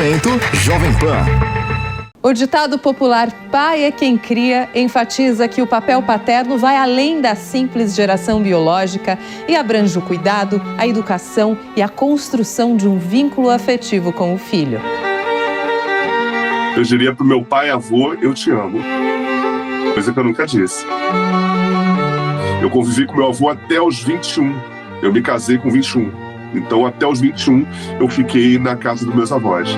Oferecimento Jovem Pan. O ditado popular "pai é quem cria" enfatiza que o papel paterno vai além da simples geração biológica e abrange o cuidado, a educação e a construção de um vínculo afetivo com o filho. Eu diria pro meu pai e avô, eu te amo. Coisa que eu nunca disse. Eu convivi com meu avô até os 21. Eu me casei com 21. Então, até os 21, eu fiquei na casa dos meus avós.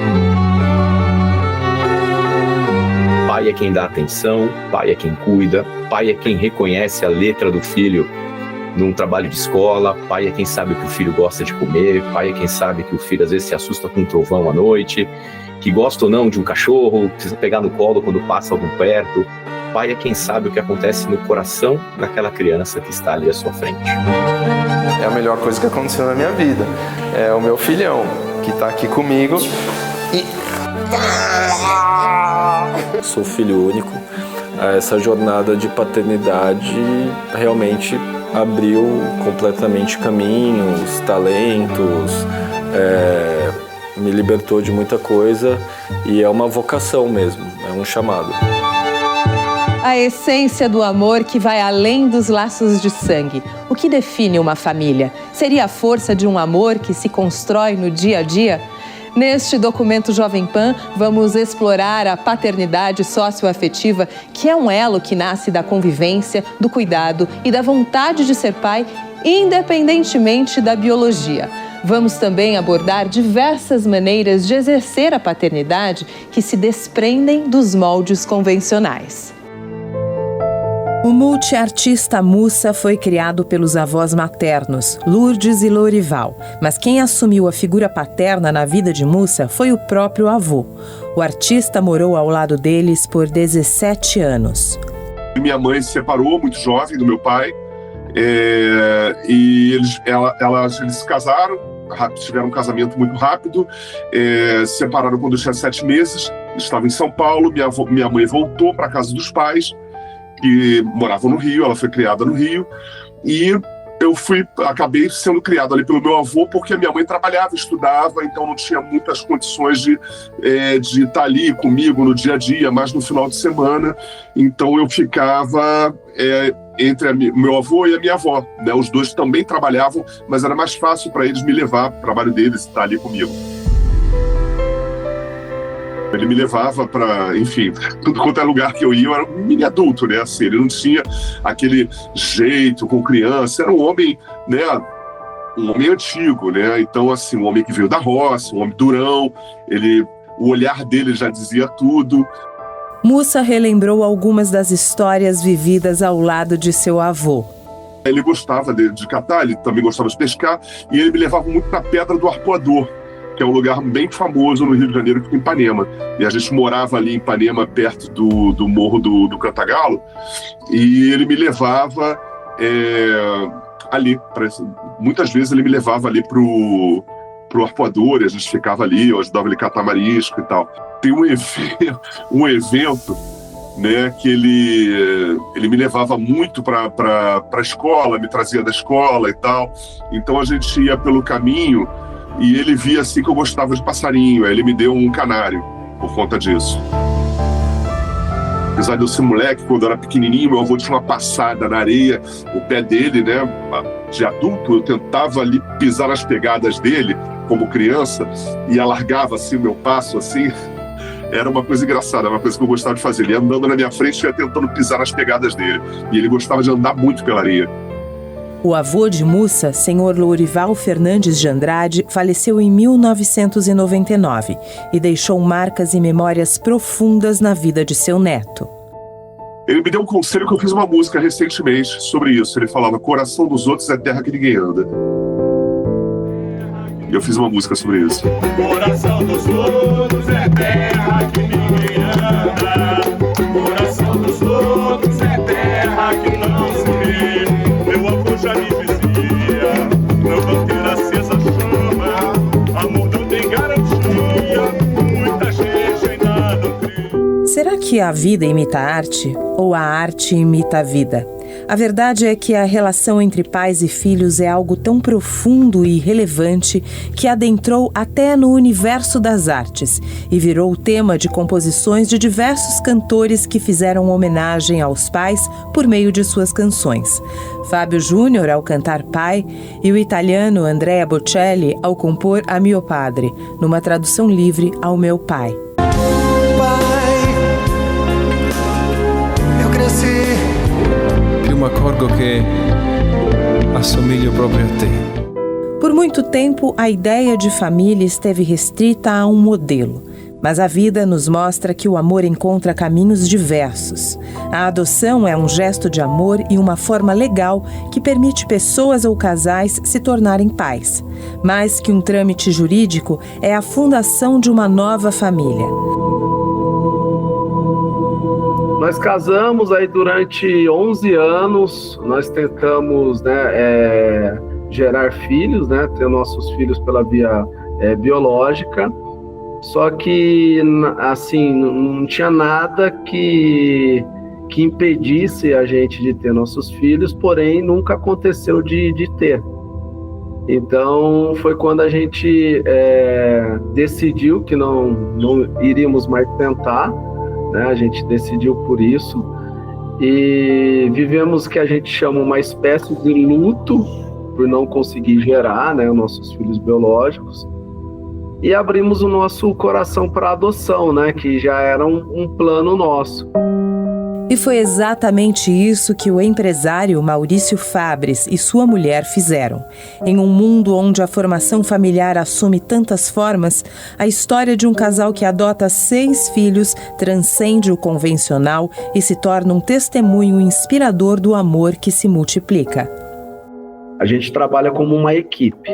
Pai é quem dá atenção, pai é quem cuida, pai é quem reconhece a letra do filho num trabalho de escola, pai é quem sabe o que o filho gosta de comer, pai é quem sabe que o filho às vezes se assusta com um trovão à noite, que gosta ou não de um cachorro, precisa pegar no colo quando passa algum perto. Pai é quem sabe o que acontece no coração daquela criança que está ali à sua frente. É a melhor coisa que aconteceu na minha vida. É o meu filhão que está aqui comigo e... Sou filho único. Essa jornada de paternidade realmente abriu completamente caminhos, talentos, me libertou de muita coisa e é uma vocação mesmo, é um chamado. A essência do amor que vai além dos laços de sangue. O que define uma família? Seria a força de um amor que se constrói no dia a dia? Neste documento Jovem Pan, vamos explorar a paternidade socioafetiva, que é um elo que nasce da convivência, do cuidado e da vontade de ser pai, independentemente da biologia. Vamos também abordar diversas maneiras de exercer a paternidade que se desprendem dos moldes convencionais. O multiartista Mussa foi criado pelos avós maternos, Lourdes e Lourival. Mas quem assumiu a figura paterna na vida de Mussa foi o próprio avô. O artista morou ao lado deles por 17 anos. Minha mãe se separou muito jovem do meu pai. E eles se casaram, tiveram um casamento muito rápido, se separaram quando eu tinha 7 meses. Estava em São Paulo, minha mãe voltou para a casa dos pais, que moravam no Rio, ela foi criada no Rio, e eu acabei sendo criado ali pelo meu avô, porque a minha mãe trabalhava, estudava, então não tinha muitas condições de estar ali comigo no dia a dia, mas no final de semana, então eu ficava entre meu avô e a minha avó, né? Os dois também trabalhavam, mas era mais fácil para eles me levar para o trabalho deles e estar ali comigo. Ele me levava para, enfim, tudo quanto é lugar que eu ia, eu era um mini adulto, né? Assim, ele não tinha aquele jeito com criança, era um homem, né? Um homem antigo, né? Então, assim, um homem que veio da roça, um homem durão, o olhar dele já dizia tudo. Mussa relembrou algumas das histórias vividas ao lado de seu avô. Ele gostava de catar, ele também gostava de pescar, e ele me levava muito para a Pedra do Arpoador, que é um lugar bem famoso no Rio de Janeiro, que fica em Ipanema. E a gente morava ali em Ipanema, perto do morro do Cantagalo, e ele me levava ali. Muitas vezes ele me levava ali pro arpoador, e a gente ficava ali, eu ajudava ele a catar marisco e tal. Tem um evento, né, que ele me levava muito para a escola, me trazia da escola e tal. Então a gente ia pelo caminho, e ele via assim que eu gostava de passarinho, aí ele me deu um canário por conta disso. Apesar de eu ser moleque, quando eu era pequenininho, meu avô tinha uma passada na areia, o pé dele, né, de adulto, eu tentava ali pisar nas pegadas dele, como criança, e alargava assim o meu passo, assim. Era uma coisa engraçada, uma coisa que eu gostava de fazer. Ele ia andando na minha frente e ia tentando pisar nas pegadas dele. E ele gostava de andar muito pela areia. O avô de Mussa, senhor Lourival Fernandes de Andrade, faleceu em 1999 e deixou marcas e memórias profundas na vida de seu neto. Ele me deu um conselho que eu fiz uma música recentemente sobre isso. Ele falava: coração dos outros é terra que ninguém anda. E eu fiz uma música sobre isso. Coração dos outros é terra que ninguém anda. Coração dos outros é terra que não se vê. Meu avô já me dizia: não manter acesa a chama, amor não tem garantia, muita gente ainda não crê. Será que a vida imita a arte ou a arte imita a vida? A verdade é que a relação entre pais e filhos é algo tão profundo e relevante que adentrou até no universo das artes e virou o tema de composições de diversos cantores que fizeram homenagem aos pais por meio de suas canções. Fábio Júnior ao cantar Pai e o italiano Andrea Bocelli ao compor A Mio Padre, numa tradução livre ao Meu Pai. Mi accorgo che assomiglio proprio a te. Por muito tempo, a ideia de família esteve restrita a um modelo. Mas a vida nos mostra que o amor encontra caminhos diversos. A adoção é um gesto de amor e uma forma legal que permite pessoas ou casais se tornarem pais. Mais que um trâmite jurídico, é a fundação de uma nova família. Nós casamos aí durante 11 anos, nós tentamos gerar filhos, ter nossos filhos pela via biológica, só que assim, não tinha nada que impedisse a gente de ter nossos filhos, porém nunca aconteceu de ter. Então foi quando a gente decidiu que não iríamos mais tentar. A gente decidiu por isso e vivemos o que a gente chama uma espécie de luto por não conseguir gerar os nossos filhos biológicos e abrimos o nosso coração para a adoção, que já era um plano nosso. E foi exatamente isso que o empresário Maurício Fabres e sua mulher fizeram. Em um mundo onde a formação familiar assume tantas formas, a história de um casal que adota 6 filhos transcende o convencional e se torna um testemunho inspirador do amor que se multiplica. A gente trabalha como uma equipe.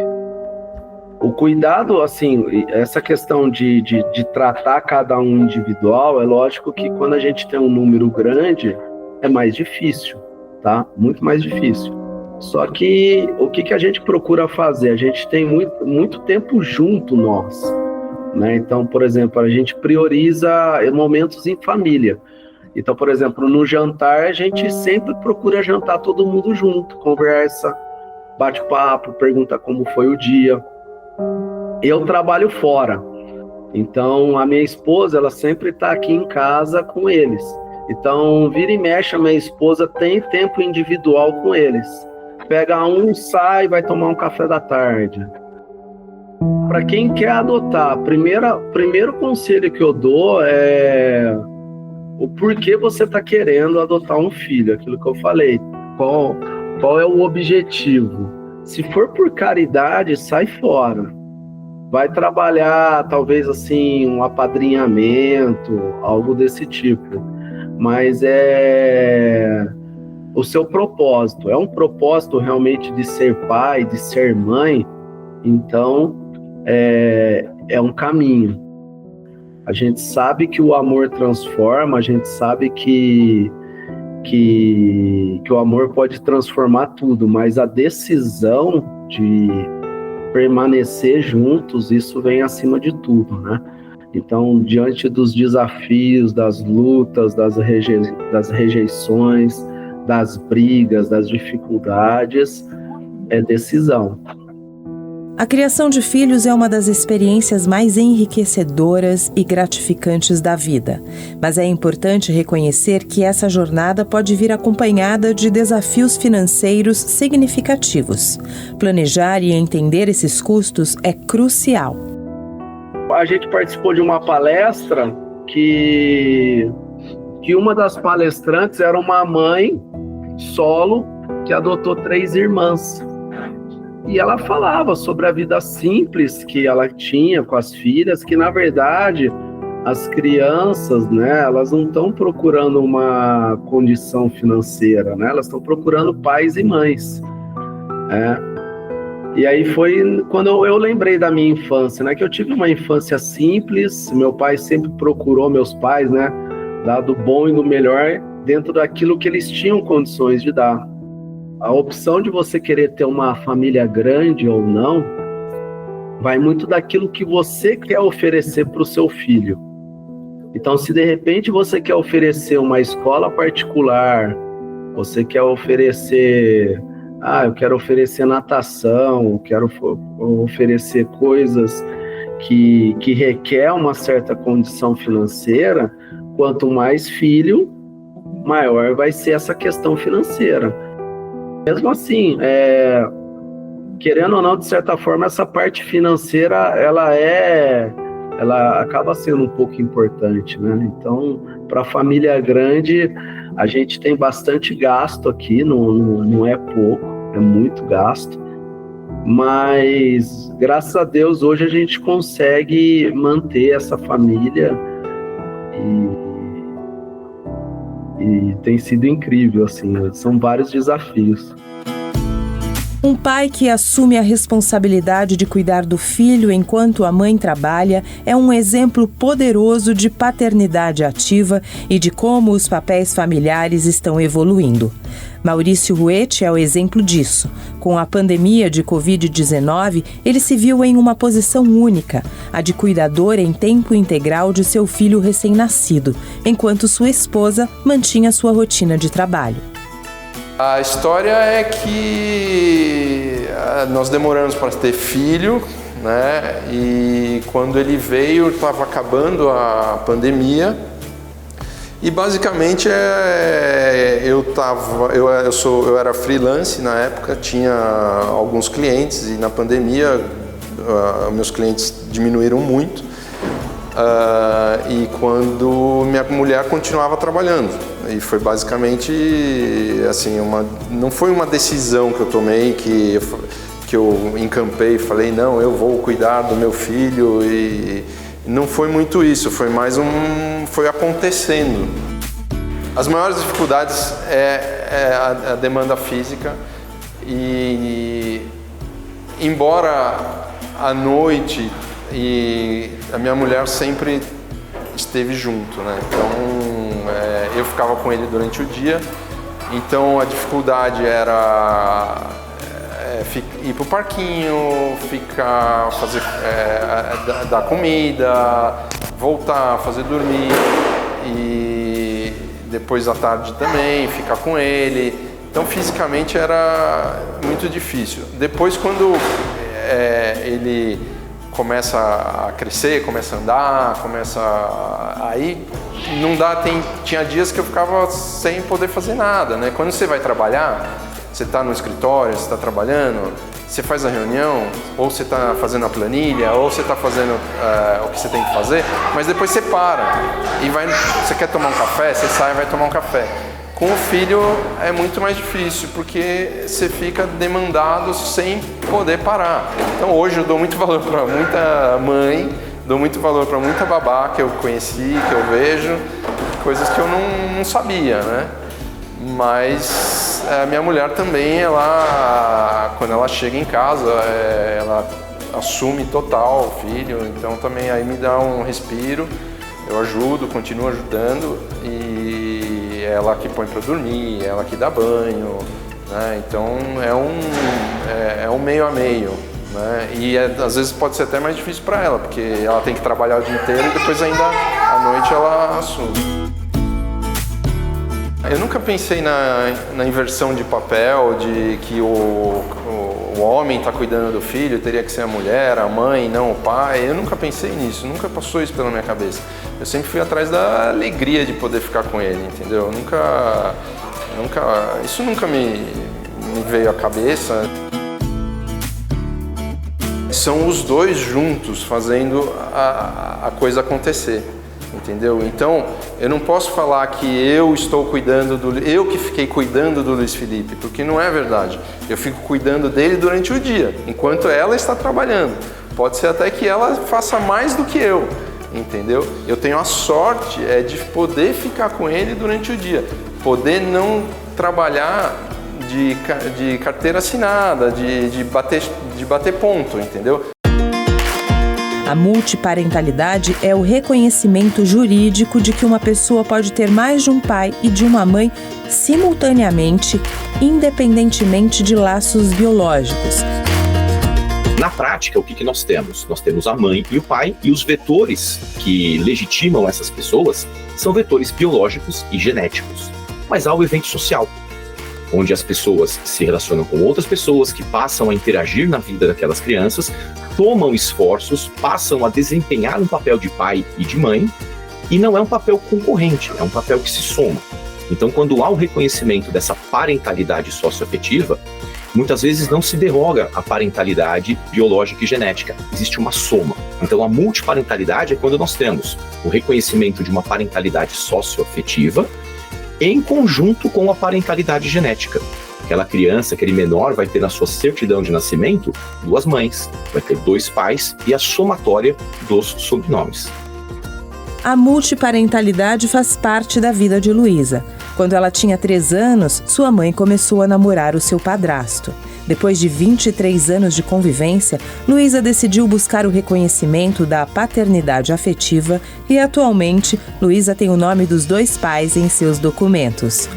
O cuidado, assim, essa questão de tratar cada um individual, é lógico que quando a gente tem um número grande, é mais difícil, tá? Muito mais difícil. Só que o que a gente procura fazer? A gente tem muito tempo junto nós, Então, por exemplo, a gente prioriza momentos em família. Então, por exemplo, no jantar, a gente sempre procura jantar todo mundo junto, conversa, bate papo, pergunta como foi o dia. Eu trabalho fora, então a minha esposa, ela sempre está aqui em casa com eles. Então, vira e mexe, a minha esposa tem tempo individual com eles. Pega um, sai, vai tomar um café da tarde. Para quem quer adotar, primeiro conselho que eu dou é o porquê você está querendo adotar um filho, aquilo que eu falei. Qual é o objetivo? Se for por caridade, sai fora. Vai trabalhar, talvez assim, um apadrinhamento, algo desse tipo. Mas é o seu propósito. É um propósito realmente de ser pai, de ser mãe. Então, é um caminho. A gente sabe que o amor transforma, a gente sabe que o amor pode transformar tudo, mas a decisão de permanecer juntos, isso vem acima de tudo, Então, diante dos desafios, das lutas, das rejeições, das brigas, das dificuldades, é decisão. A criação de filhos é uma das experiências mais enriquecedoras e gratificantes da vida. Mas é importante reconhecer que essa jornada pode vir acompanhada de desafios financeiros significativos. Planejar e entender esses custos é crucial. A gente participou de uma palestra que uma das palestrantes era uma mãe solo que adotou 3 irmãs. E ela falava sobre a vida simples que ela tinha com as filhas, que na verdade as crianças, elas não estão procurando uma condição financeira, elas estão procurando pais e mães. E aí foi quando eu lembrei da minha infância, que eu tive uma infância simples, meu pai sempre procurou, meus pais, dar do bom e do melhor dentro daquilo que eles tinham condições de dar. A opção de você querer ter uma família grande ou não vai muito daquilo que você quer oferecer para o seu filho. Então, se de repente você quer oferecer uma escola particular, você quer oferecer, eu quero oferecer natação, eu quero oferecer coisas que requer uma certa condição financeira, quanto mais filho, maior vai ser essa questão financeira. Mesmo assim, querendo ou não, de certa forma, essa parte financeira, ela acaba sendo um pouco importante, né? Então, para a família grande, a gente tem bastante gasto aqui, não é pouco, é muito gasto, mas, graças a Deus, hoje a gente consegue manter essa família e tem sido incrível, assim, são vários desafios. Um pai que assume a responsabilidade de cuidar do filho enquanto a mãe trabalha é um exemplo poderoso de paternidade ativa e de como os papéis familiares estão evoluindo. Maurício Ruete é o exemplo disso. Com a pandemia de Covid-19, ele se viu em uma posição única, a de cuidador em tempo integral de seu filho recém-nascido, enquanto sua esposa mantinha sua rotina de trabalho. A história é que nós demoramos para ter filho, né? E quando ele veio, estava acabando a pandemia. E basicamente eu era freelance na época, tinha alguns clientes e na pandemia meus clientes diminuíram muito. E quando minha mulher continuava trabalhando. E foi basicamente assim, não foi uma decisão que eu tomei, que eu encampei e falei, não, eu vou cuidar do meu filho, e não foi muito isso, foi mais foi acontecendo. As maiores dificuldades é a demanda física, e embora à noite e a minha mulher sempre esteve junto, né? Então eu ficava com ele durante o dia, então a dificuldade era ir pro parquinho, dar comida, voltar, fazer dormir, e depois à tarde também ficar com ele. Então fisicamente era muito difícil. Depois, quando ele começa a crescer, começa a andar, aí não dá, tinha dias que eu ficava sem poder fazer nada, né? Quando você vai trabalhar, você está no escritório, você está trabalhando, você faz a reunião, ou você está fazendo a planilha, ou você está fazendo o que você tem que fazer, mas depois você para e você quer tomar um café, você sai e vai tomar um café. Com o filho é muito mais difícil, porque você fica demandado sem poder parar. Então hoje eu dou muito valor para muita mãe, dou muito valor para muita babá que eu conheci, que eu vejo, coisas que eu não sabia, né? Mas a minha mulher também, quando ela chega em casa, ela assume total o filho, então também aí me dá um respiro, eu ajudo, continuo ajudando, e ela que põe para dormir, ela que dá banho, né? Então é um meio a meio, né? E às vezes pode ser até mais difícil para ela, porque ela tem que trabalhar o dia inteiro e depois ainda à noite ela assume. Eu nunca pensei na inversão de papel, de que o homem está cuidando do filho, teria que ser a mulher, a mãe, não o pai. Eu nunca pensei nisso, nunca passou isso pela minha cabeça. Eu sempre fui atrás da alegria de poder ficar com ele, entendeu? Isso nunca me veio à cabeça. São os dois juntos fazendo a coisa acontecer, entendeu? Então, eu não posso falar que eu que fiquei cuidando do Luiz Felipe, porque não é verdade. Eu fico cuidando dele durante o dia, enquanto ela está trabalhando. Pode ser até que ela faça mais do que eu, entendeu? Eu tenho a sorte de poder ficar com ele durante o dia, poder não trabalhar de carteira assinada, de bater ponto, entendeu? A multiparentalidade é o reconhecimento jurídico de que uma pessoa pode ter mais de um pai e de uma mãe simultaneamente, independentemente de laços biológicos. Na prática, o que nós temos? Nós temos a mãe e o pai, e os vetores que legitimam essas pessoas são vetores biológicos e genéticos. Mas há o evento social. onde as pessoas se relacionam com outras pessoas que passam a interagir na vida daquelas crianças, tomam esforços, passam a desempenhar um papel de pai e de mãe, e não é um papel concorrente, é um papel que se soma. Então, quando há o reconhecimento dessa parentalidade socioafetiva, muitas vezes não se derroga a parentalidade biológica e genética, existe uma soma. Então, a multiparentalidade é quando nós temos o reconhecimento de uma parentalidade socioafetiva em conjunto com a parentalidade genética. Aquela criança, aquele menor vai ter na sua certidão de nascimento 2 mães, vai ter 2 pais e a somatória dos sobrenomes. A multiparentalidade faz parte da vida de Luísa. Quando ela tinha 3 anos, sua mãe começou a namorar o seu padrasto. Depois de 23 anos de convivência, Luísa decidiu buscar o reconhecimento da paternidade afetiva e, atualmente, Luísa tem o nome dos 2 pais em seus documentos.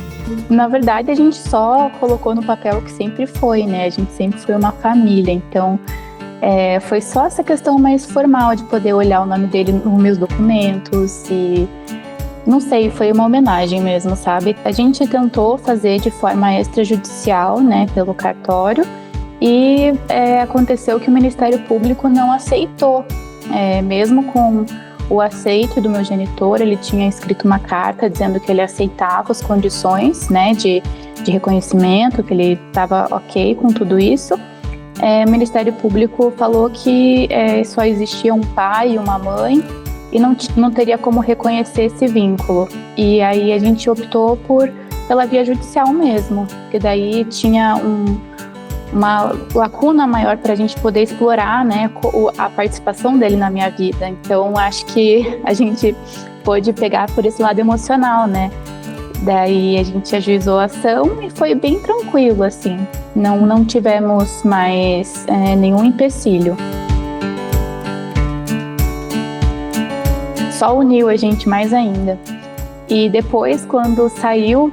Na verdade, a gente só colocou no papel o que sempre foi, né? A gente sempre foi uma família, então foi só essa questão mais formal de poder olhar o nome dele nos meus documentos e... Não sei, foi uma homenagem mesmo, sabe? A gente tentou fazer de forma extrajudicial, né, pelo cartório, e aconteceu que o Ministério Público não aceitou. Mesmo com o aceite do meu genitor, ele tinha escrito uma carta dizendo que ele aceitava as condições, né, de reconhecimento, que ele estava ok com tudo isso. O Ministério Público falou que só existia um pai e uma mãe, e não teria como reconhecer esse vínculo. E aí a gente optou pela via judicial mesmo, porque daí tinha uma lacuna maior para a gente poder explorar, né, a participação dele na minha vida. Então acho que a gente pôde pegar por esse lado emocional, né. Daí a gente ajuizou a ação e foi bem tranquilo, assim. Não tivemos mais nenhum empecilho. Só uniu a gente mais ainda. E depois, quando saiu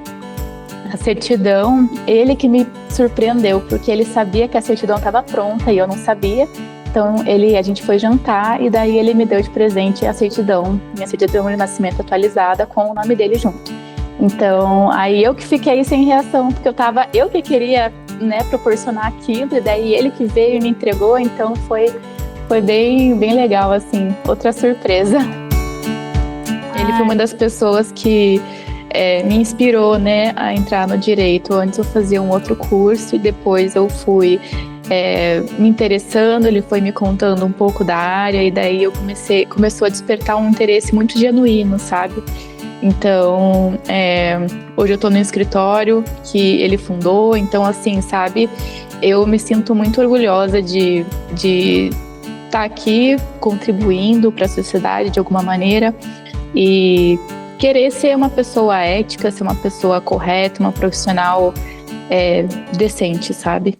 a certidão, ele que me surpreendeu, porque ele sabia que a certidão estava pronta e eu não sabia. Então a gente foi jantar e daí ele me deu de presente a certidão, minha certidão de nascimento atualizada com o nome dele junto. Então aí eu que fiquei sem reação, porque eu que queria, né, proporcionar aquilo, e daí ele que veio e me entregou. Então foi bem legal, assim, outra surpresa. Ele foi uma das pessoas que me inspirou, né, a entrar no direito. Antes eu fazia um outro curso e depois eu fui me interessando, ele foi me contando um pouco da área e daí começou a despertar um interesse muito genuíno, sabe? Então, hoje eu tô no escritório que ele fundou, então assim, sabe, eu me sinto muito orgulhosa de estar aqui contribuindo para a sociedade de alguma maneira. E querer ser uma pessoa ética, ser uma pessoa correta, uma profissional decente, sabe?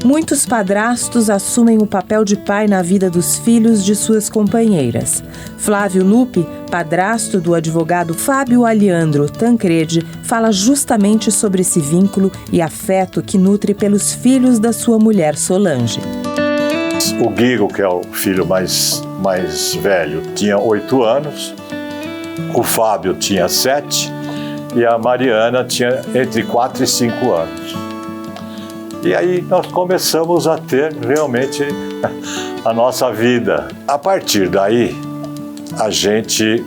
Muitos padrastos assumem o papel de pai na vida dos filhos de suas companheiras. Flávio Lupi, padrasto do advogado Fábio Aliandro Tancredi, fala justamente sobre esse vínculo e afeto que nutre pelos filhos da sua mulher Solange. O Guigo, que é o filho mais velho, tinha 8 anos, o Fábio tinha 7 e a Mariana tinha entre 4 e 5 anos. E aí nós começamos a ter realmente a nossa vida. A partir daí, a gente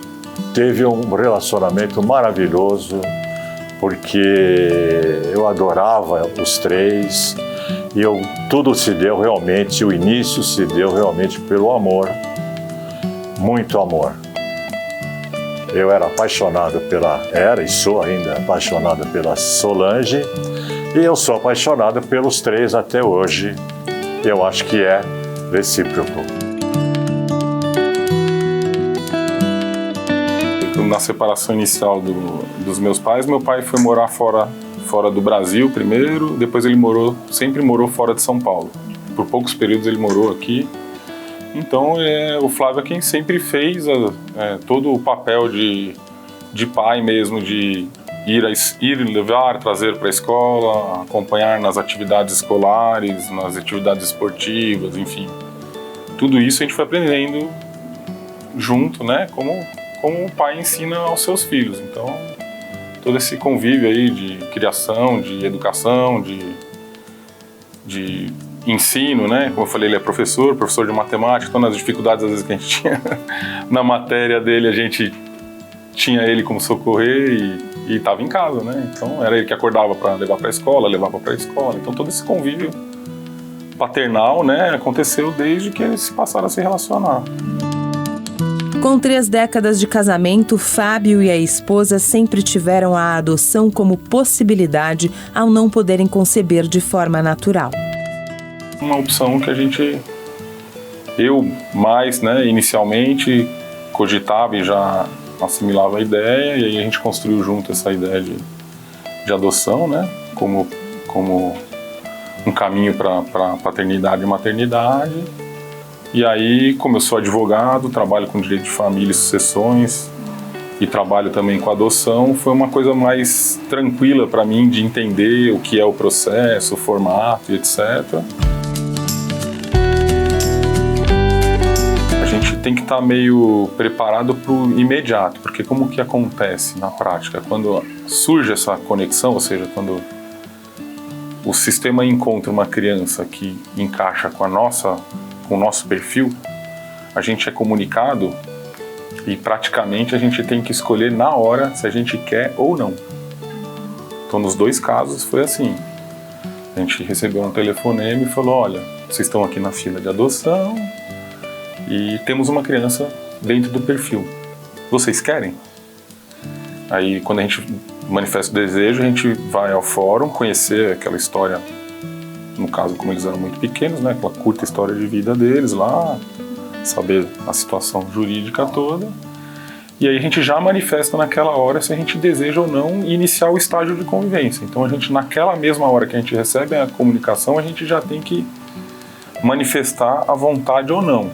teve um relacionamento maravilhoso, porque eu adorava os 3. E tudo se deu realmente, o início se deu realmente pelo amor, muito amor. Eu era apaixonado e sou ainda apaixonado pela Solange, e eu sou apaixonado pelos 3 até hoje. Eu acho que é recíproco. Na separação inicial dos meus pais, meu pai foi morar fora do Brasil primeiro, depois ele sempre morou fora de São Paulo. Por poucos períodos ele morou aqui. Então o Flávio é quem sempre fez todo o papel de pai mesmo, de ir levar, trazer para a escola, acompanhar nas atividades escolares, nas atividades esportivas, enfim. Tudo isso a gente foi aprendendo junto, né? Como o pai ensina aos seus filhos. Então todo esse convívio aí de criação, de educação, de ensino, né? Como eu falei, ele é professor de matemática, então nas dificuldades às vezes que a gente tinha na matéria dele, a gente tinha ele como socorrer e estava em casa, né? Então era ele que acordava para levar para a escola, levava para a escola. Então todo esse convívio paternal, né, aconteceu desde que eles passaram a se relacionar. Com 3 décadas de casamento, Fábio e a esposa sempre tiveram a adoção como possibilidade ao não poderem conceber de forma natural. Uma opção que eu mais, né, inicialmente cogitava e já assimilava a ideia, e aí a gente construiu junto essa ideia de adoção, né, como um caminho para paternidade e maternidade. E aí, como eu sou advogado, trabalho com direito de família e sucessões e trabalho também com adoção, foi uma coisa mais tranquila para mim de entender o que é o processo, o formato e etc. A gente tem que estar meio preparado para o imediato, porque como que acontece na prática? Quando surge essa conexão, ou seja, quando o sistema encontra uma criança que encaixa com o nosso perfil, a gente é comunicado e praticamente a gente tem que escolher na hora se a gente quer ou não. Então nos 2 casos foi assim. A gente recebeu um telefonema e falou: olha, vocês estão aqui na fila de adoção e temos uma criança dentro do perfil. Vocês querem? Aí quando a gente manifesta o desejo, a gente vai ao fórum conhecer aquela história. No caso, como eles eram muito pequenos, né, aquela curta história de vida deles lá, saber a situação jurídica toda. E aí a gente já manifesta naquela hora se a gente deseja ou não iniciar o estágio de convivência. Então a gente, naquela mesma hora que a gente recebe a comunicação, a gente já tem que manifestar a vontade ou não.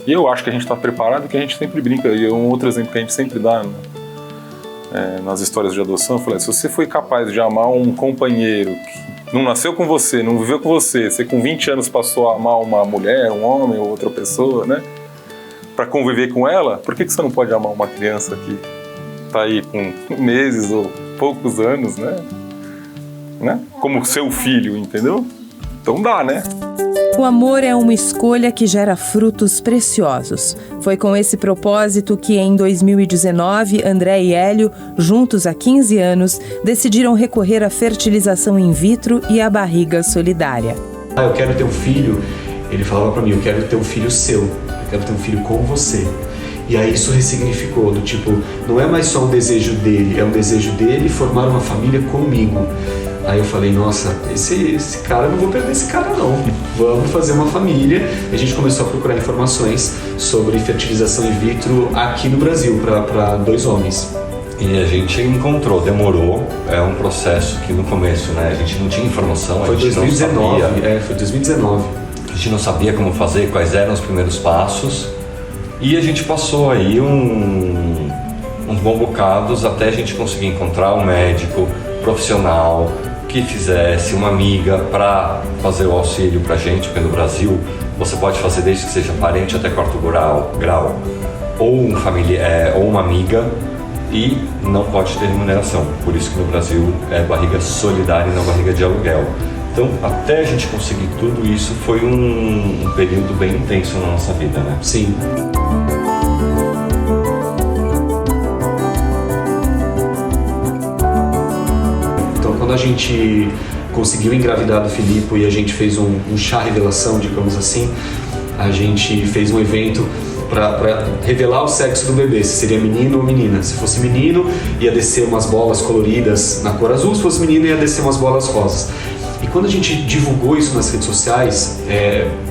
E eu acho que a gente está preparado, porque a gente sempre brinca, e um outro exemplo que a gente sempre dá, né, nas histórias de adoção, eu falei: se você foi capaz de amar um companheiro que não nasceu com você, não viveu com você com 20 anos passou a amar uma mulher, um homem ou outra pessoa, né, para conviver com ela, por que você não pode amar uma criança que está aí com meses ou poucos anos, né? Como seu filho, entendeu? Então dá, né? O amor é uma escolha que gera frutos preciosos. Foi com esse propósito que, em 2019, André e Hélio, juntos há 15 anos, decidiram recorrer à fertilização in vitro e à barriga solidária. Eu quero ter um filho, ele falava para mim: eu quero ter um filho seu, eu quero ter um filho com você. E aí isso ressignificou, do tipo, não é mais só um desejo dele, é um desejo dele formar uma família comigo. Aí eu falei: nossa, esse cara, eu não vou perder esse cara não, vamos fazer uma família. E a gente começou a procurar informações sobre fertilização in vitro aqui no Brasil, para 2 homens. E a gente encontrou, demorou, é um processo que no começo, né, a gente não tinha informação, foi a gente 2019, não sabia. Foi 2019. A gente não sabia como fazer, quais eram os primeiros passos, e a gente passou aí uns bons bocados até a gente conseguir encontrar um médico profissional que fizesse, uma amiga para fazer o auxílio pra gente, porque no Brasil você pode fazer desde que seja parente até 4º grau, ou ou uma amiga, e não pode ter remuneração. Por isso que no Brasil é barriga solidária e não barriga de aluguel. Então, até a gente conseguir tudo isso, foi um período bem intenso na nossa vida, né? Sim. Quando a gente conseguiu engravidar do Filipe e a gente fez um chá revelação, digamos assim, a gente fez um evento para revelar o sexo do bebê, se seria menino ou menina. Se fosse menino, ia descer umas bolas coloridas na cor azul, se fosse menina, ia descer umas bolas rosas. E quando a gente divulgou isso nas redes sociais,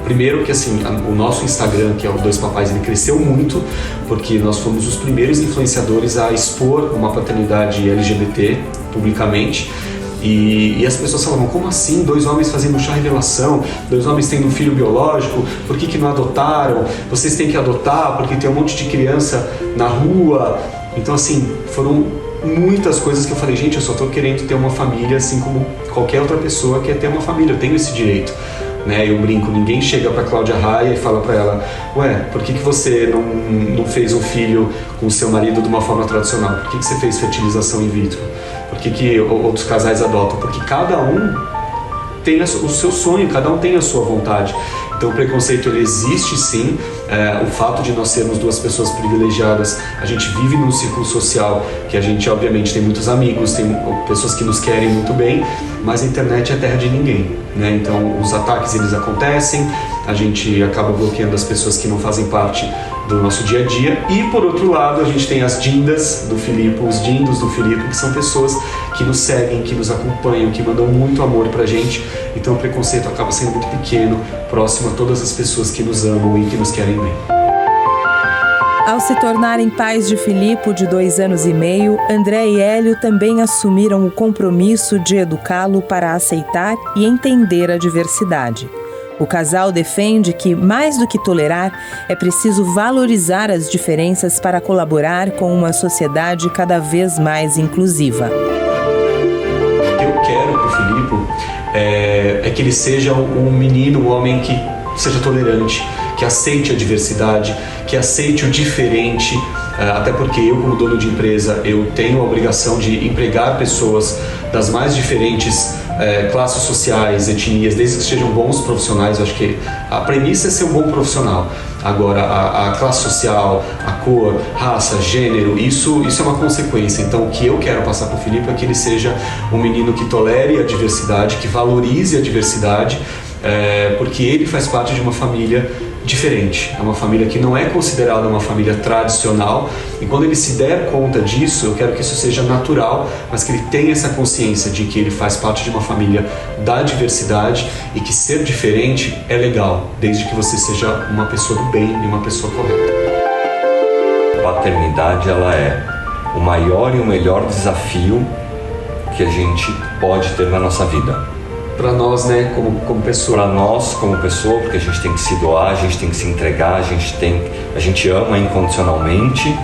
primeiro que assim, o nosso Instagram, que é o Dois Papais, ele cresceu muito, porque nós fomos os primeiros influenciadores a expor uma paternidade LGBT publicamente. E as pessoas falavam: como assim? 2 homens fazendo chá revelação, 2 homens tendo um filho biológico, por que não adotaram? Vocês têm que adotar porque tem um monte de criança na rua. Então assim, foram muitas coisas que eu falei: gente, eu só tô querendo ter uma família assim como qualquer outra pessoa quer ter uma família, eu tenho esse direito. né? Eu brinco, ninguém chega para Cláudia Raia e fala para ela: ué, por que você não fez um filho com o seu marido de uma forma tradicional? Por que você fez fertilização in vitro? Por que outros casais adotam? Porque cada um tem o seu sonho, cada um tem a sua vontade. Então o preconceito ele existe sim. O fato de nós sermos duas pessoas privilegiadas, a gente vive num círculo social que a gente obviamente tem muitos amigos, tem pessoas que nos querem muito bem, mas a internet é terra de ninguém, né? Então os ataques eles acontecem, a gente acaba bloqueando as pessoas que não fazem parte do nosso dia a dia, e por outro lado a gente tem as dindas do Filipe, os dindos do Filipe, que são pessoas que nos seguem, que nos acompanham, que mandam muito amor pra gente. Então o preconceito acaba sendo muito pequeno, próximo a todas as pessoas que nos amam e que nos querem bem. Ao se tornarem pais de Filipe, de 2 anos e meio, André e Hélio também assumiram o compromisso de educá-lo para aceitar e entender a diversidade. O casal defende que, mais do que tolerar, é preciso valorizar as diferenças para colaborar com uma sociedade cada vez mais inclusiva. O que eu quero para o Filipe é que ele seja um menino, um homem que seja tolerante, que aceite a diversidade, que aceite o diferente, até porque eu, como dono de empresa, eu tenho a obrigação de empregar pessoas das mais diferentes classes sociais, etnias, desde que sejam bons profissionais. Eu acho que a premissa é ser um bom profissional. Agora, a classe social, a cor, raça, gênero, isso é uma consequência. Então, o que eu quero passar para o Filipe é que ele seja um menino que tolere a diversidade, que valorize a diversidade, porque ele faz parte de uma família diferente. É uma família que não é considerada uma família tradicional, e quando ele se der conta disso, eu quero que isso seja natural, mas que ele tenha essa consciência de que ele faz parte de uma família da diversidade e que ser diferente é legal, desde que você seja uma pessoa do bem e uma pessoa correta. A paternidade, ela é o maior e o melhor desafio que a gente pode ter na nossa vida. Para nós, né, como pessoa. Para nós, como pessoa, porque a gente tem que se doar, a gente tem que se entregar, a gente ama incondicionalmente.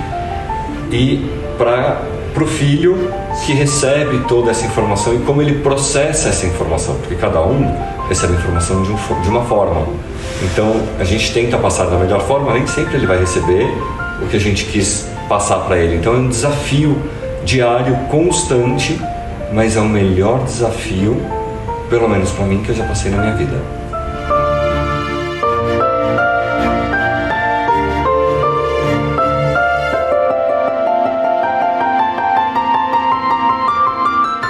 E para o filho que recebe toda essa informação e como ele processa essa informação, porque cada um recebe a informação de uma forma. Então, a gente tenta passar da melhor forma, nem sempre ele vai receber o que a gente quis passar para ele. Então, é um desafio diário, constante, mas é o melhor desafio, pelo menos para mim, que eu já passei na minha vida.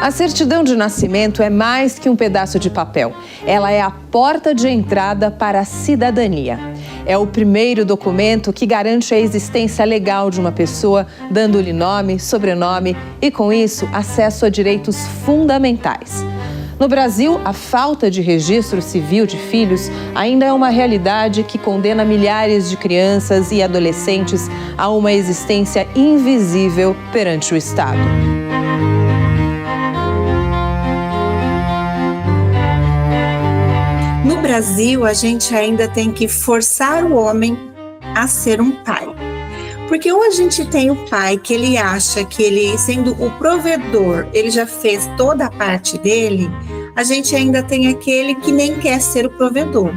A certidão de nascimento é mais que um pedaço de papel. Ela é a porta de entrada para a cidadania. É o primeiro documento que garante a existência legal de uma pessoa, dando-lhe nome, sobrenome e, com isso, acesso a direitos fundamentais. No Brasil, a falta de registro civil de filhos ainda é uma realidade que condena milhares de crianças e adolescentes a uma existência invisível perante o Estado. No Brasil, a gente ainda tem que forçar o homem a ser um pai. Porque ou a gente tem o pai que ele acha que ele, sendo o provedor, ele já fez toda a parte dele, a gente ainda tem aquele que nem quer ser o provedor.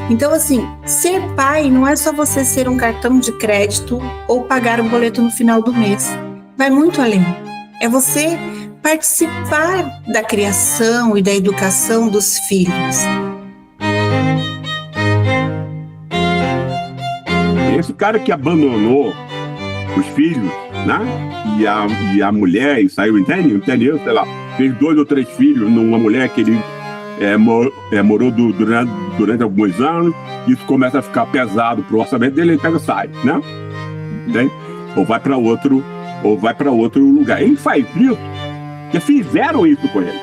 Então, assim, ser pai não é só você ser um cartão de crédito ou pagar um boleto no final do mês. Vai muito além. É você participar da criação e da educação dos filhos. Esse cara que abandonou os filhos, né? E a mulher, e saiu, entendeu? Sei lá, fez 2 ou 3 filhos numa mulher que ele morou durante alguns anos. Isso começa a ficar pesado pro orçamento dele, ele pega e sai, né? Entende? Ou vai para outro lugar. Ele faz isso, porque fizeram isso com ele.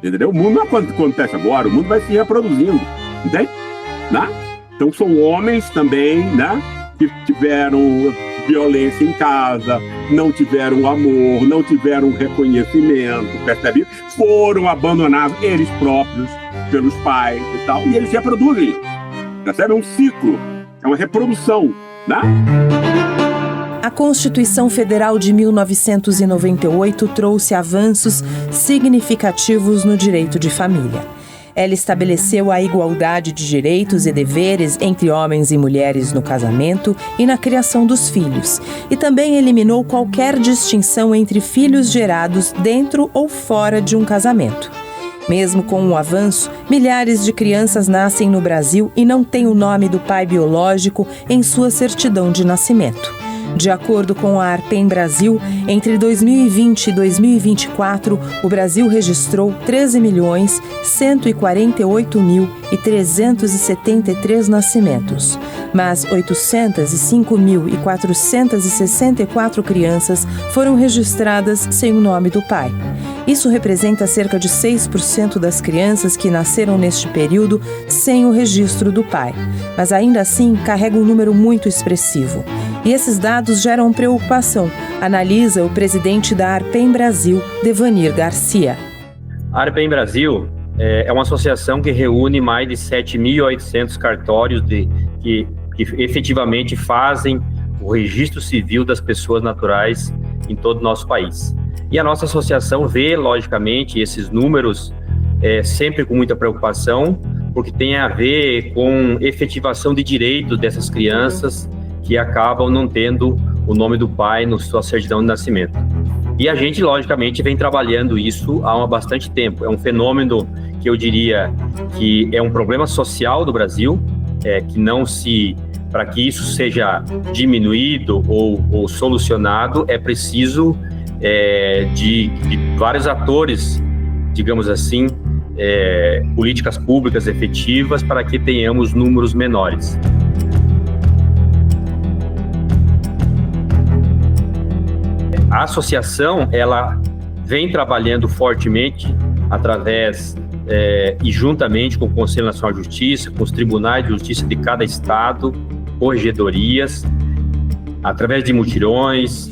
Entendeu? O mundo não acontece agora, o mundo vai se reproduzindo, entende? Né? Então são homens também, né, que tiveram violência em casa, não tiveram amor, não tiveram reconhecimento, percebe? Foram abandonados eles próprios pelos pais e tal, e eles se reproduzem, percebe? É um ciclo, é uma reprodução, né? A Constituição Federal de 1998 trouxe avanços significativos no direito de família. Ela estabeleceu a igualdade de direitos e deveres entre homens e mulheres no casamento e na criação dos filhos, e também eliminou qualquer distinção entre filhos gerados dentro ou fora de um casamento. Mesmo com o avanço, milhares de crianças nascem no Brasil e não têm o nome do pai biológico em sua certidão de nascimento. De acordo com a Arpem Brasil, entre 2020 e 2024, o Brasil registrou 13.148.373 nascimentos, mas 805.464 crianças foram registradas sem o nome do pai. Isso representa cerca de 6% das crianças que nasceram neste período sem o registro do pai, mas ainda assim carrega um número muito expressivo. E esses dados geram preocupação, analisa o presidente da Arpem Brasil, Devanir Garcia. A Arpem Brasil é uma associação que reúne mais de 7.800 cartórios que efetivamente fazem o registro civil das pessoas naturais em todo o nosso país. E a nossa associação vê, logicamente, esses números sempre com muita preocupação, porque tem a ver com efetivação de direitos dessas crianças que acabam não tendo o nome do pai na sua certidão de nascimento. E a gente, logicamente, vem trabalhando isso há bastante tempo. É um fenômeno que eu diria que é um problema social do Brasil, que não se... Para que isso seja diminuído ou solucionado, é preciso de vários atores, digamos assim, políticas públicas efetivas para que tenhamos números menores. A associação, ela vem trabalhando fortemente através e juntamente com o Conselho Nacional de Justiça, com os tribunais de justiça de cada estado, corregedorias, através de mutirões.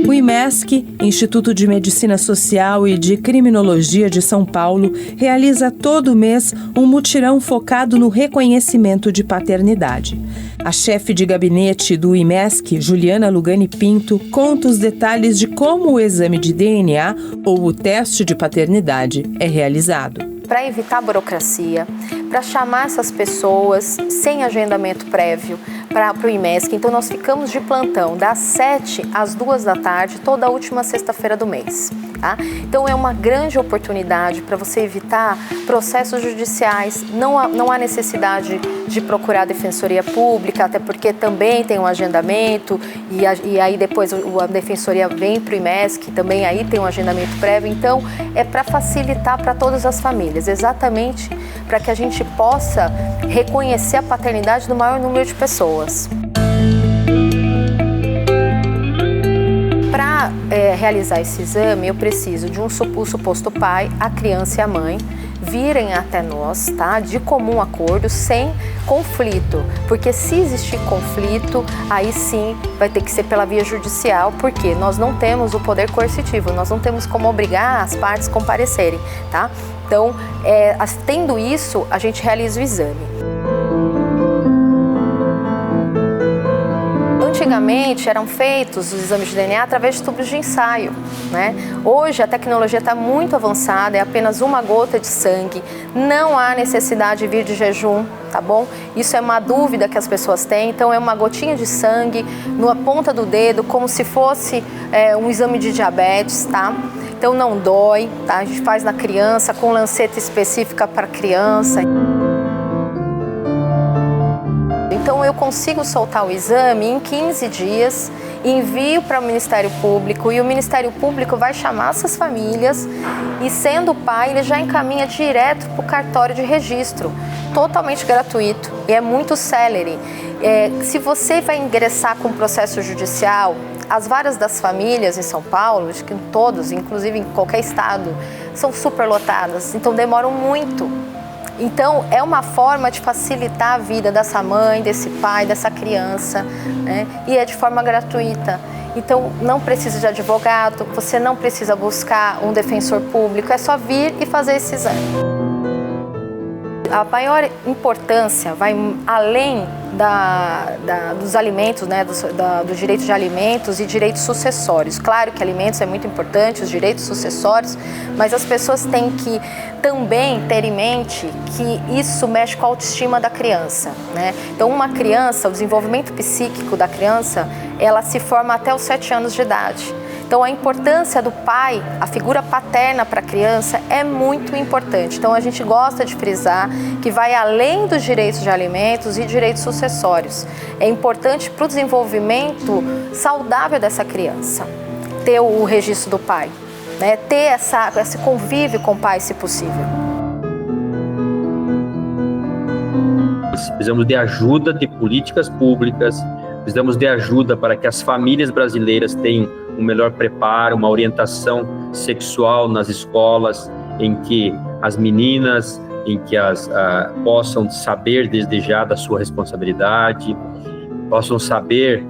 O IMESC, Instituto de Medicina Social e de Criminologia de São Paulo, realiza todo mês um mutirão focado no reconhecimento de paternidade. A chefe de gabinete do IMESC, Juliana Lugani Pinto, conta os detalhes de como o exame de DNA ou o teste de paternidade é realizado. Para evitar burocracia, para chamar essas pessoas sem agendamento prévio para o IMESC. Então nós ficamos de plantão das 7 às 2 da tarde, toda a última sexta-feira do mês. Tá? Então é uma grande oportunidade para você evitar processos judiciais. Não há necessidade de procurar a Defensoria Pública, até porque também tem um agendamento e aí depois a Defensoria vem para o IMESC, também aí tem um agendamento prévio. Então é para facilitar para todas as famílias, exatamente para que a gente possa reconhecer a paternidade do maior número de pessoas. Para realizar esse exame, eu preciso de um suposto pai, a criança e a mãe, virem até nós, tá? De comum acordo, sem conflito, porque se existir conflito, aí sim vai ter que ser pela via judicial, porque nós não temos o poder coercitivo, nós não temos como obrigar as partes a comparecerem, tá? Então, tendo isso, a gente realiza o exame. Antigamente eram feitos os exames de DNA através de tubos de ensaio, né? Hoje a tecnologia está muito avançada, é apenas uma gota de sangue, não há necessidade de vir de jejum, tá bom? Isso é uma dúvida que as pessoas têm, então é uma gotinha de sangue na ponta do dedo, como se fosse um exame de diabetes, tá? Então não dói, tá? A gente faz na criança com lanceta específica para criança. Então eu consigo soltar o exame em 15 dias, envio para o Ministério Público e o Ministério Público vai chamar essas famílias e, sendo o pai, ele já encaminha direto para o cartório de registro, totalmente gratuito e é muito célere. Se você vai ingressar com processo judicial, as várias das famílias em São Paulo, acho que todos, inclusive em qualquer estado, são superlotadas, então demoram muito. Então, é uma forma de facilitar a vida dessa mãe, desse pai, dessa criança, né? E é de forma gratuita. Então, não precisa de advogado, você não precisa buscar um defensor público, é só vir e fazer esse exame. a maior importância vai além dos alimentos, né, do direito de alimentos e direitos sucessórios. Claro que alimentos é muito importante, os direitos sucessórios, mas as pessoas têm que também ter em mente que isso mexe com a autoestima da criança, né? Então, uma criança, o desenvolvimento psíquico da criança, ela se forma até os 7 anos de idade. Então, a importância do pai, a figura paterna para a criança é muito importante. Então, a gente gosta de frisar que vai além dos direitos de alimentos e direitos sucessórios. É importante para o desenvolvimento saudável dessa criança ter o registro do pai, né? Ter esse convívio com o pai, se possível. Precisamos de ajuda de políticas públicas, precisamos de ajuda para que as famílias brasileiras tenham um melhor preparo, uma orientação sexual nas escolas, em que as meninas, possam saber desde já da sua responsabilidade, possam saber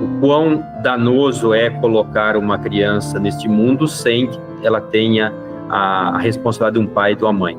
o quão danoso é colocar uma criança neste mundo sem que ela tenha a responsabilidade de um pai e de uma mãe.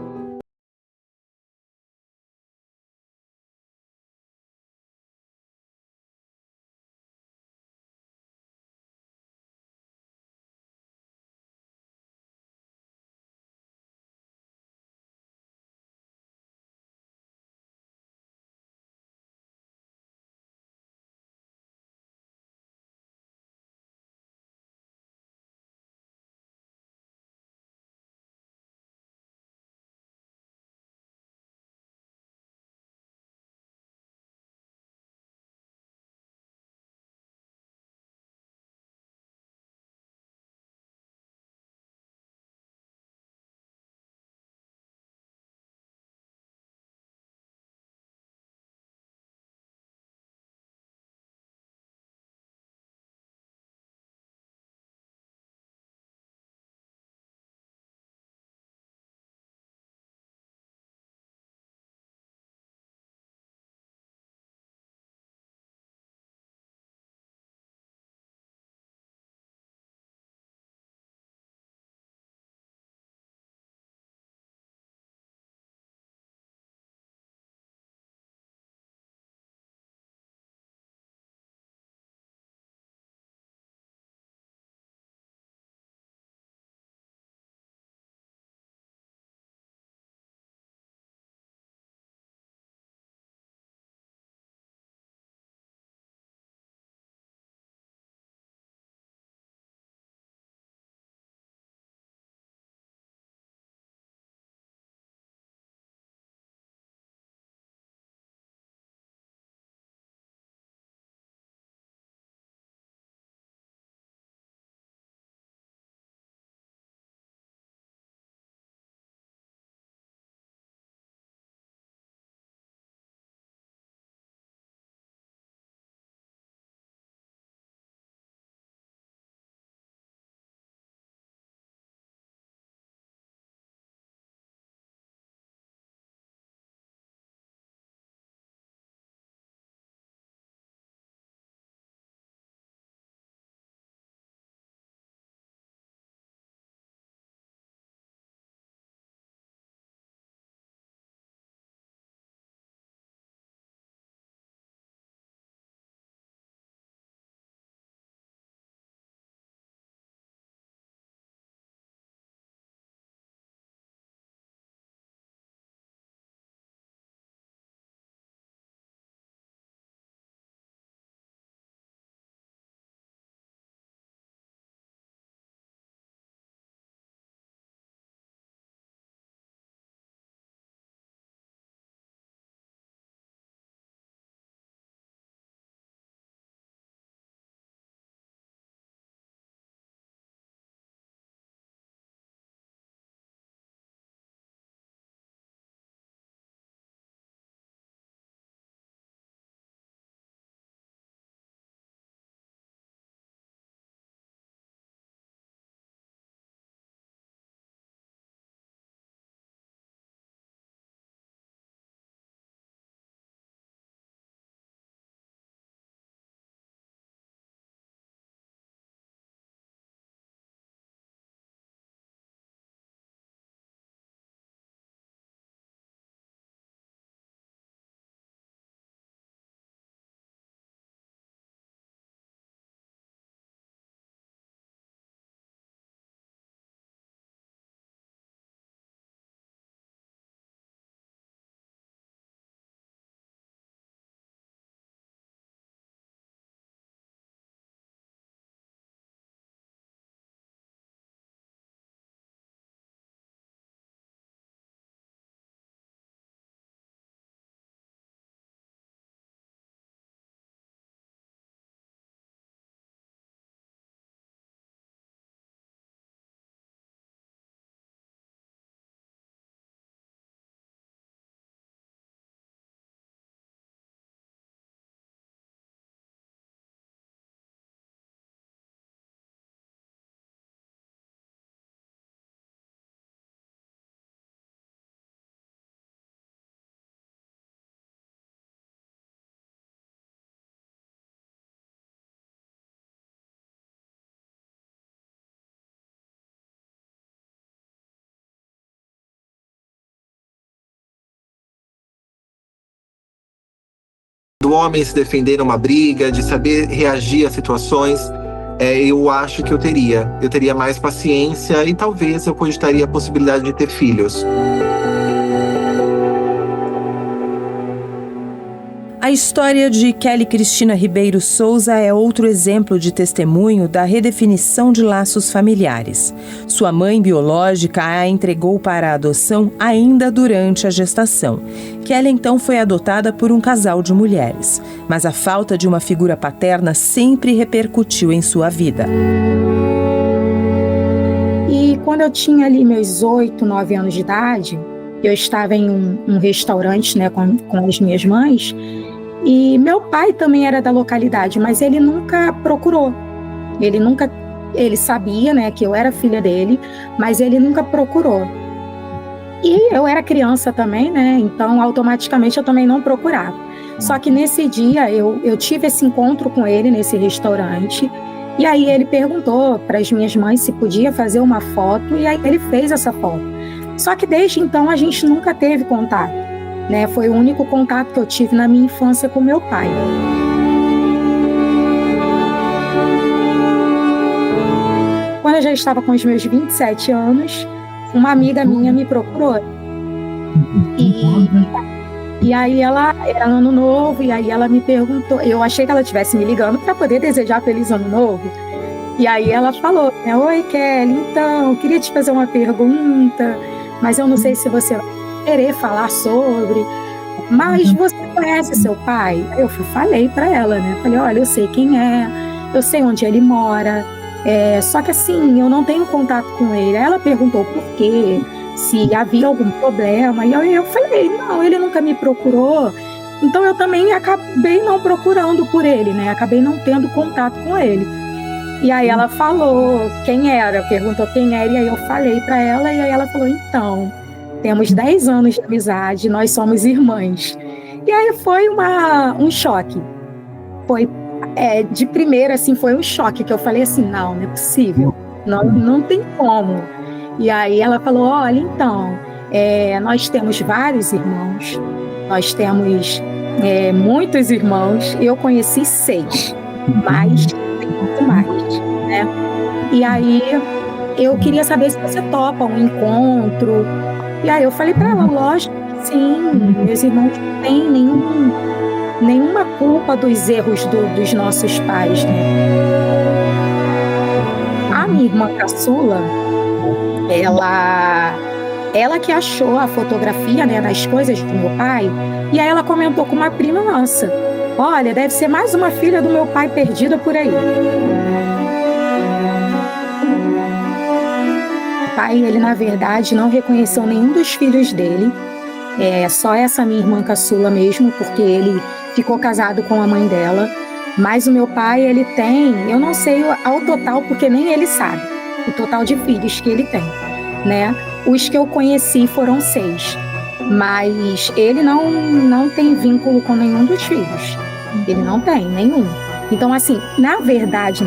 homem se defender numa briga, de saber reagir a situações, eu acho que eu teria mais paciência e talvez eu cogitaria a possibilidade de ter filhos. A história de Kelly Cristina Ribeiro Souza é outro exemplo de testemunho da redefinição de laços familiares. Sua mãe biológica a entregou para a adoção ainda durante a gestação. Kelly então foi adotada por um casal de mulheres, mas a falta de uma figura paterna sempre repercutiu em sua vida. E quando eu tinha ali meus 8, 9 anos de idade, eu estava em um restaurante, né, com as minhas mães. E meu pai também era da localidade, mas ele nunca procurou. Ele sabia, né, que eu era filha dele, mas ele nunca procurou. E eu era criança também, né, então automaticamente eu também não procurava. Só que nesse dia eu tive esse encontro com ele nesse restaurante, e aí ele perguntou para as minhas mães se podia fazer uma foto, e aí ele fez essa foto. Só que desde então a gente nunca teve contato. Né, foi o único contato que eu tive na minha infância com meu pai. Quando eu já estava com os meus 27 anos, uma amiga minha me procurou. E aí ela era ano novo, e aí ela me perguntou, eu achei que ela estivesse me ligando para poder desejar feliz ano novo. E aí ela falou, né, oi Kelly, então, eu queria te fazer uma pergunta, mas eu não sei se você vai querer falar sobre, mas você conhece seu pai? Eu falei para ela, né? Falei, olha, eu sei quem é, eu sei onde ele mora, só que assim, eu não tenho contato com ele. Ela perguntou por quê, se havia algum problema, e eu falei, não, ele nunca me procurou, então eu também acabei não procurando por ele, né? Acabei não tendo contato com ele. E aí ela falou quem era, perguntou quem era, e aí eu falei para ela, e aí ela falou, então, temos 10 anos de amizade, nós somos irmãs. E aí foi um choque. Foi, de primeira, assim, foi um choque, que eu falei assim, não é possível, não tem como. E aí ela falou, olha, então, nós temos vários irmãos, nós temos muitos irmãos, eu conheci 6, mas tem muito mais, né? E aí eu queria saber se você topa um encontro. E aí eu falei para ela, lógico que sim, meus irmãos não têm nenhuma culpa dos erros dos nossos pais, né? A minha irmã caçula, ela que achou a fotografia, né, das coisas do meu pai, e aí ela comentou com uma prima nossa, olha, deve ser mais uma filha do meu pai perdida por aí. O pai, ele na verdade não reconheceu nenhum dos filhos dele, só essa minha irmã caçula mesmo, porque ele ficou casado com a mãe dela, mas o meu pai, ele tem, eu não sei ao total, porque nem ele sabe o total de filhos que ele tem, né? Os que eu conheci foram 6, mas ele não tem vínculo com nenhum dos filhos, ele não tem nenhum. Então assim, na verdade,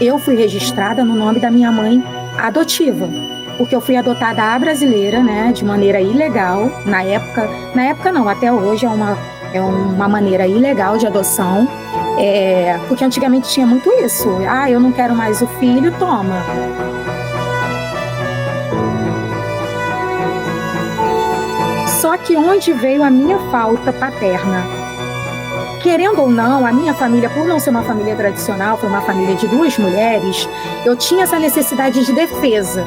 eu fui registrada no nome da minha mãe adotiva, porque eu fui adotada à brasileira, né, de maneira ilegal, na época não, até hoje é uma maneira ilegal de adoção, porque antigamente tinha muito isso, eu não quero mais o filho, toma. Só que onde veio a minha falta paterna? Querendo ou não, a minha família, por não ser uma família tradicional, foi uma família de 2 mulheres, eu tinha essa necessidade de defesa.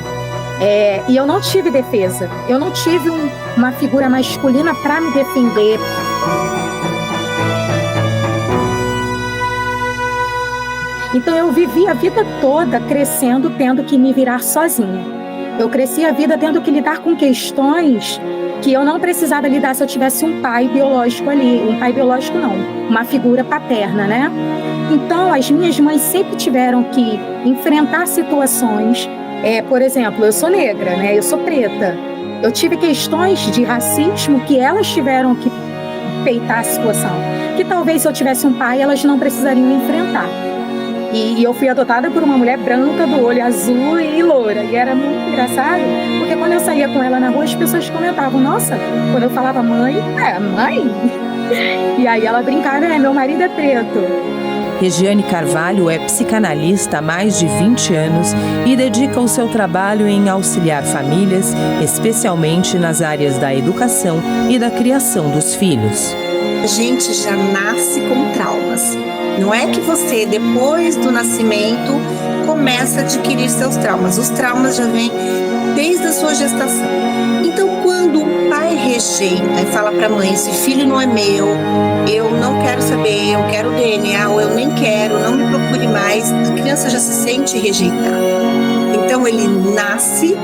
E eu não tive defesa. Eu não tive uma figura masculina para me defender. Então eu vivi a vida toda crescendo, tendo que me virar sozinha. Eu cresci a vida tendo que lidar com questões que eu não precisava lidar se eu tivesse um pai biológico ali. Um pai biológico não, uma figura paterna, né? Então as minhas mães sempre tiveram que enfrentar situações. Por exemplo, eu sou negra, né? Eu sou preta. Eu tive questões de racismo que elas tiveram que peitar a situação. Que talvez se eu tivesse um pai, elas não precisariam enfrentar. E eu fui adotada por uma mulher branca, do olho azul e loura. E era muito engraçado, porque quando eu saía com ela na rua, as pessoas comentavam, nossa, quando eu falava mãe, mãe? E aí ela brincava, né? Meu marido é preto. Regiane Carvalho é psicanalista há mais de 20 anos e dedica o seu trabalho em auxiliar famílias, especialmente nas áreas da educação e da criação dos filhos. A gente já nasce com traumas. Não é que você, depois do nascimento, começa a adquirir seus traumas. Os traumas já vêm desde a sua gestação. Então, quando o pai rejeita e fala para a mãe, esse filho não é meu, eu não quero saber, eu quero DNA, ou eu nem quero, não me procure mais, a criança já se sente rejeitada. Então, ele nasce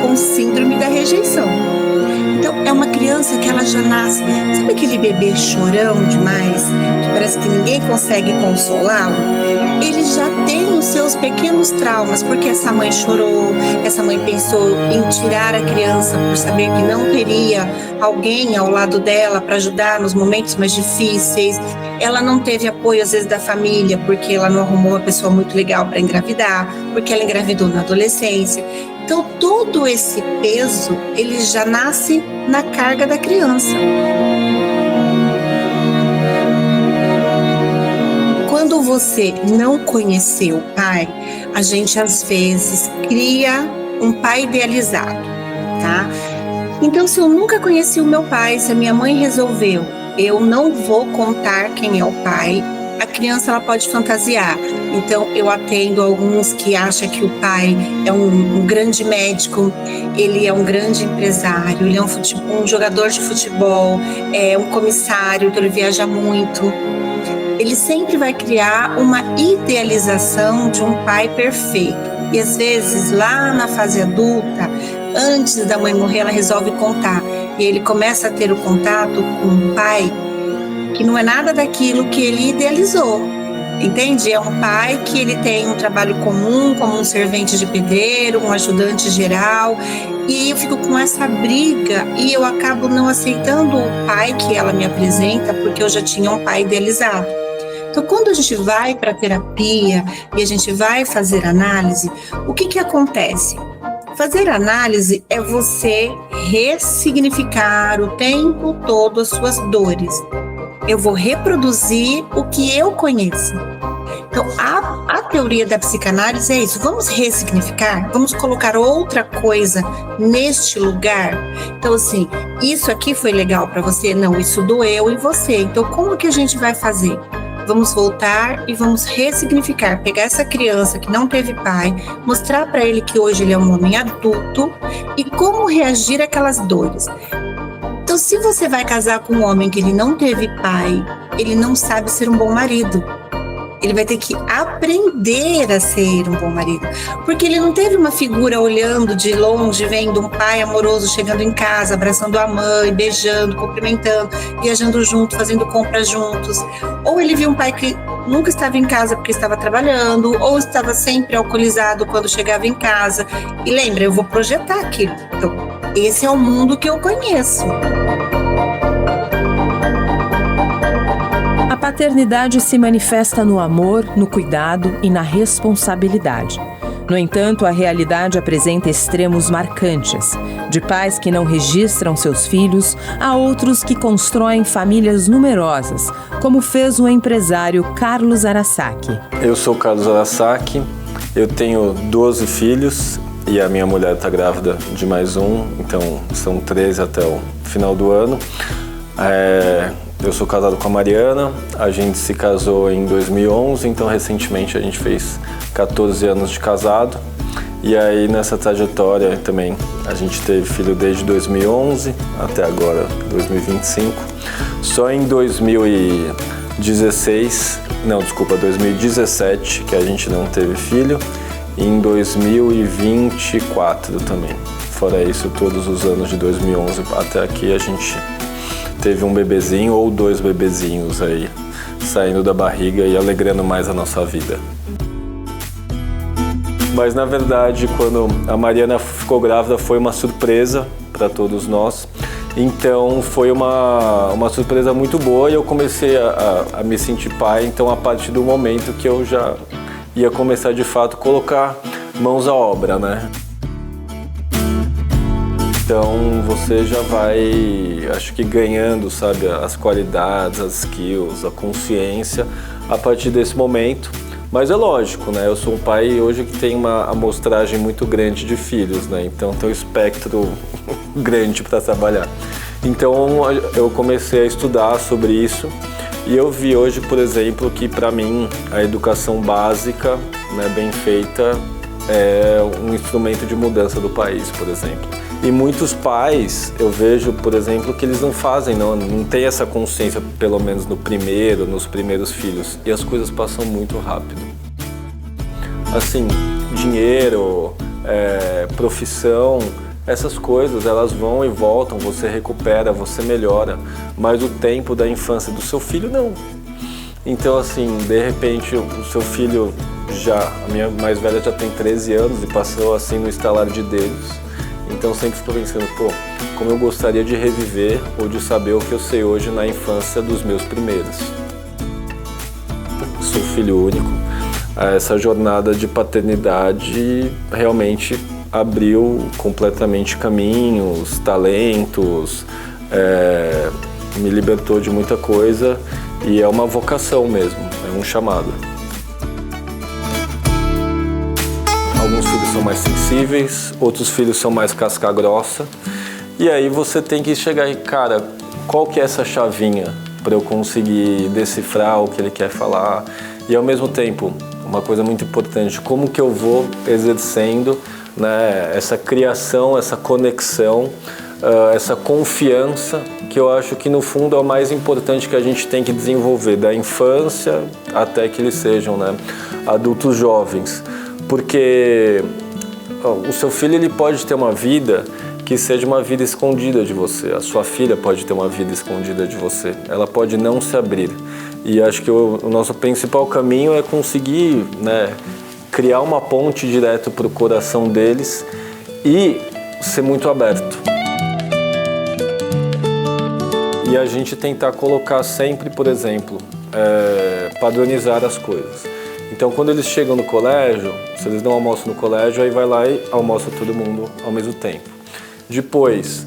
com síndrome da rejeição. Então, é uma criança que ela já nasce, sabe aquele bebê chorão demais, que parece que ninguém consegue consolá-lo? Ele já tem os seus pequenos traumas, porque essa mãe chorou, essa mãe pensou em tirar a criança por saber que não teria alguém ao lado dela para ajudar nos momentos mais difíceis. Ela não teve apoio, às vezes, da família, porque ela não arrumou uma pessoa muito legal para engravidar, porque ela engravidou na adolescência. Então, todo esse peso, ele já nasce na carga da criança. Quando você não conheceu o pai, a gente, às vezes, cria um pai idealizado, tá? Então, se eu nunca conheci o meu pai, se a minha mãe resolveu, eu não vou contar quem é o pai, a criança ela pode fantasiar. Então, eu atendo alguns que acham que o pai é um grande médico, ele é um grande empresário, ele é um jogador de futebol, é um comissário, então ele viaja muito. Ele sempre vai criar uma idealização de um pai perfeito. E às vezes, lá na fase adulta, antes da mãe morrer, ela resolve contar. E ele começa a ter o contato com um pai que não é nada daquilo que ele idealizou. Entende? É um pai que ele tem um trabalho comum, como um servente de pedreiro, um ajudante geral, e eu fico com essa briga e eu acabo não aceitando o pai que ela me apresenta, porque eu já tinha um pai idealizado. Então, quando a gente vai para terapia e a gente vai fazer análise, o que acontece? Fazer análise é você ressignificar o tempo todo as suas dores. Eu vou reproduzir o que eu conheço. Então, a teoria da psicanálise é isso. Vamos ressignificar? Vamos colocar outra coisa neste lugar? Então, assim, isso aqui foi legal para você? Não, isso doeu em você. Então, como que a gente vai fazer? Vamos voltar e vamos ressignificar. Pegar essa criança que não teve pai, mostrar para ele que hoje ele é um homem adulto e como reagir àquelas dores. Então, se você vai casar com um homem que ele não teve pai, ele não sabe ser um bom marido. Ele vai ter que aprender a ser um bom marido. Porque ele não teve uma figura olhando de longe, vendo um pai amoroso chegando em casa, abraçando a mãe, beijando, cumprimentando, viajando junto, fazendo compras juntos. Ou ele viu um pai que nunca estava em casa porque estava trabalhando, ou estava sempre alcoolizado quando chegava em casa. E lembra, eu vou projetar aquilo. Então, esse é o mundo que eu conheço. A paternidade se manifesta no amor, no cuidado e na responsabilidade. No entanto, a realidade apresenta extremos marcantes, de pais que não registram seus filhos a outros que constroem famílias numerosas, como fez o empresário Carlos Arasaki. Eu sou Carlos Arasaki, eu tenho 12 filhos e a minha mulher está grávida de mais um, então são 13 até o final do ano. Eu sou casado com a Mariana, a gente se casou em 2011, então recentemente a gente fez 14 anos de casado. E aí nessa trajetória também a gente teve filho desde 2011 até agora, 2025. Só em 2017 que a gente não teve filho, e em 2024 também. Fora isso, todos os anos de 2011 até aqui a gente teve um bebezinho ou 2 bebezinhos aí saindo da barriga e alegrando mais a nossa vida. Mas na verdade, quando a Mariana ficou grávida, foi uma surpresa para todos nós. Então foi uma surpresa muito boa e eu comecei a me sentir pai. Então a partir do momento que eu já ia começar de fato a colocar mãos à obra, né? Então você já vai, acho que ganhando, sabe, as qualidades, as skills, a consciência a partir desse momento. Mas é lógico, né? Eu sou um pai hoje que tem uma amostragem muito grande de filhos, né? Então tem um espectro grande para trabalhar. Então eu comecei a estudar sobre isso e eu vi hoje, por exemplo, que para mim a educação básica, né, bem feita, é um instrumento de mudança do país, por exemplo. E muitos pais, eu vejo, por exemplo, que eles não fazem, não tem essa consciência, pelo menos nos primeiros filhos. E as coisas passam muito rápido. Assim, dinheiro, profissão, essas coisas, elas vão e voltam, você recupera, você melhora. Mas o tempo da infância do seu filho, não. Então, assim, de repente, o seu filho a minha mais velha já tem 13 anos e passou assim no estalar de dedos. Então sempre estou pensando, como eu gostaria de reviver ou de saber o que eu sei hoje na infância dos meus primeiros. Sou filho único. Essa jornada de paternidade realmente abriu completamente caminhos, talentos, me libertou de muita coisa e é uma vocação mesmo, é um chamado. Alguns filhos são mais sensíveis, outros filhos são mais casca grossa. E aí você tem que chegar e, cara, qual que é essa chavinha para eu conseguir decifrar o que ele quer falar? E ao mesmo tempo, uma coisa muito importante, como que eu vou exercendo, né, essa criação, essa conexão, essa confiança, que eu acho que no fundo é o mais importante que a gente tem que desenvolver, da infância até que eles sejam, né, adultos jovens. Porque o seu filho ele pode ter uma vida que seja uma vida escondida de você. A sua filha pode ter uma vida escondida de você. Ela pode não se abrir. E acho que o nosso principal caminho é conseguir, né, criar uma ponte direto para o coração deles e ser muito aberto. E a gente tentar colocar sempre, por exemplo, padronizar as coisas. Então, quando eles chegam no colégio, se eles não almoçam no colégio, aí vai lá e almoça todo mundo ao mesmo tempo. Depois,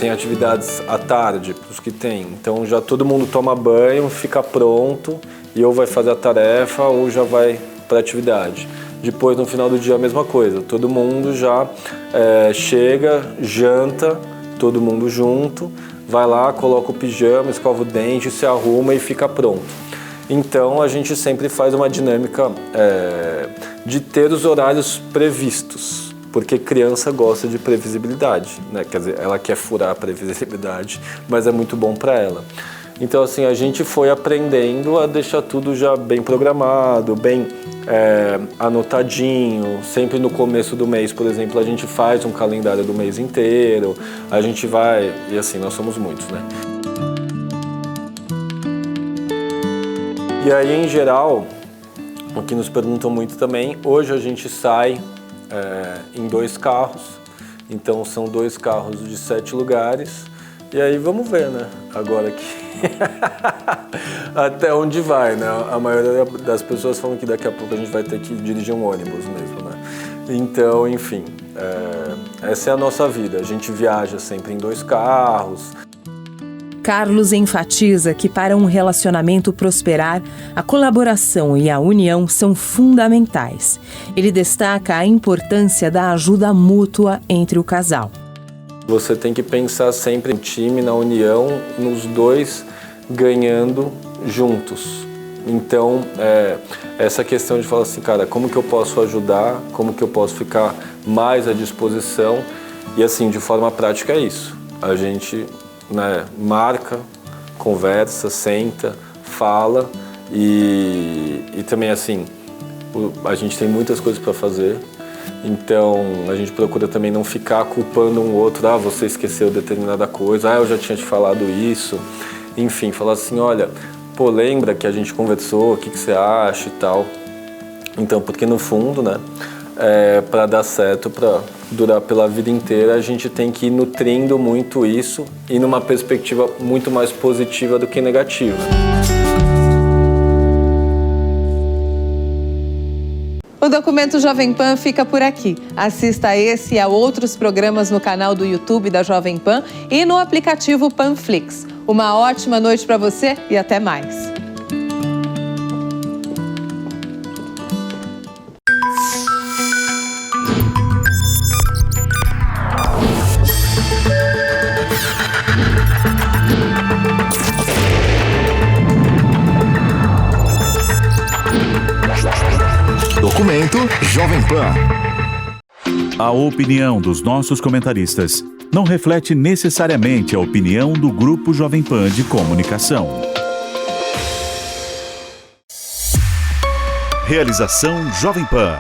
tem atividades à tarde, os que tem. Então, já todo mundo toma banho, fica pronto, e ou vai fazer a tarefa ou já vai para a atividade. Depois, no final do dia, a mesma coisa. Todo mundo já chega, janta, todo mundo junto, vai lá, coloca o pijama, escova o dente, se arruma e fica pronto. Então, a gente sempre faz uma dinâmica de ter os horários previstos, porque criança gosta de previsibilidade, né? Quer dizer, ela quer furar a previsibilidade, mas é muito bom para ela. Então, assim, a gente foi aprendendo a deixar tudo já bem programado, bem anotadinho. Sempre no começo do mês, por exemplo, a gente faz um calendário do mês inteiro, a gente vai... E assim, nós somos muitos, né? E aí, em geral, o que nos perguntam muito também, hoje a gente sai em 2 carros, então são 2 carros de 7 lugares, e aí vamos ver, né, agora que até onde vai, né, a maioria das pessoas falam que daqui a pouco a gente vai ter que dirigir um ônibus mesmo, né, então, enfim, essa é a nossa vida, a gente viaja sempre em 2 carros. Carlos enfatiza que para um relacionamento prosperar, a colaboração e a união são fundamentais. Ele destaca a importância da ajuda mútua entre o casal. Você tem que pensar sempre no time, na união, nos 2 ganhando juntos. Então, essa questão de falar assim, cara, como que eu posso ajudar, como que eu posso ficar mais à disposição, e assim, de forma prática é isso. A gente... né, marca, conversa, senta, fala e também assim, a gente tem muitas coisas para fazer, então a gente procura também não ficar culpando um outro, você esqueceu determinada coisa, eu já tinha te falado isso, enfim, falar assim, olha, lembra que a gente conversou, o que você acha e tal, então porque no fundo, né, para dar certo, para durar pela vida inteira, a gente tem que ir nutrindo muito isso e numa perspectiva muito mais positiva do que negativa. O Documento Jovem Pan fica por aqui. Assista a esse e a outros programas no canal do YouTube da Jovem Pan e no aplicativo Panflix. Uma ótima noite para você e até mais. Documento Jovem Pan. A opinião dos nossos comentaristas não reflete necessariamente a opinião do Grupo Jovem Pan de Comunicação. Realização Jovem Pan.